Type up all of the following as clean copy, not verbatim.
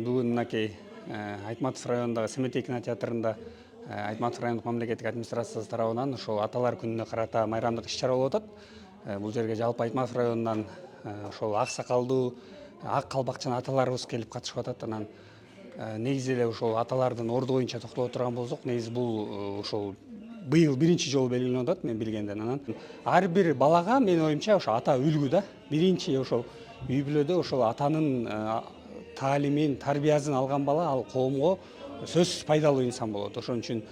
Бүгін мынакей Айтматов районындағы Семетей кинотеатрында Айтматов райондық мамлекеттик администрациясы тарабынан ошол аталар күнүнө карата майрамдык иш-чара болуп атат. Бул жерге жалпы Айтматов районунан ошол ак сакалдуу, ак калбакчан аталарыбыз келип катышып атат. Анан негизи эле ошол аталардын орду боюнча токтоло турган болсок, негизи бул ошол быйыл биринчи жолу белгиленип атат мен билгенден. Анан ар бир балага менин оюмча ошо ата үлгү да. Биринчи ошол үй бүлөдө ошол атанын таалимин, тарбиясын алган бала ал коомго сөзсүз пайдалуу инсан болот. Ошон үчүн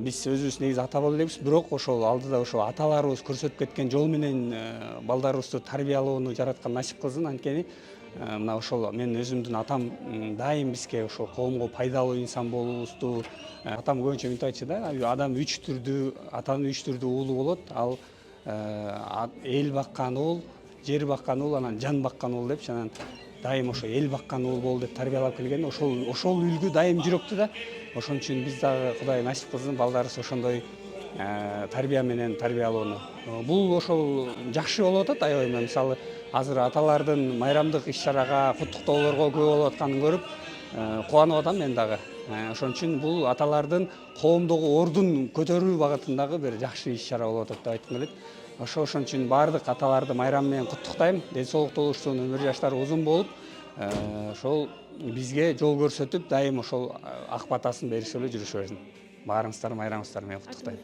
биз өзүбүз негизи ата боло элебиз, бирок ошол алдыда ошол аталарыбыз көрсөтүп кеткен жол менен балдарыбызды тарбиялоону жараткан насип кылсын. Анткени мына ошол мен өзүмдүн атам дайым бизге ошол коомго пайдалуу инсан болуубузду, атам көбүнчө мынтип айтчу да, адам үч түрдүү, атанын үч түрдүү уулу болот. Ал эл баккан уул, жер баккан уул, анан жан баккан уул депчи. Анан дайым ошо эл баккан уул болу деп тарбиялап келген. Ошол үлгү дайым жүрөктү да. Ошон үчүн биз дагы Кудай насип кылсын балдарыбыз ошондой тарбия менен тарбиялоону. Бул ошол жакшы болуп атат аябай. Мисалы азыр аталардын майрамдык иш-чарага, куттуктоолорго көп болуп атканын көрүп кубанып атам мен дагы. Ошон үчүн бул аталардын коомдогу ордун көтөрүү багытындагы бир жакшы иш-чара болуп атат деп айткым келет. Ошон үчүн баардык аталарды майрам менен куттуктайм. Ден соолук болушсун, өмүр жаштары узун болуп, ошол бизге жол көрсөтүп, дайым ошол ак батасын берип эле жүрүшө берсин. Баарыңыздарды майрамыңыздар менен куттуктайм.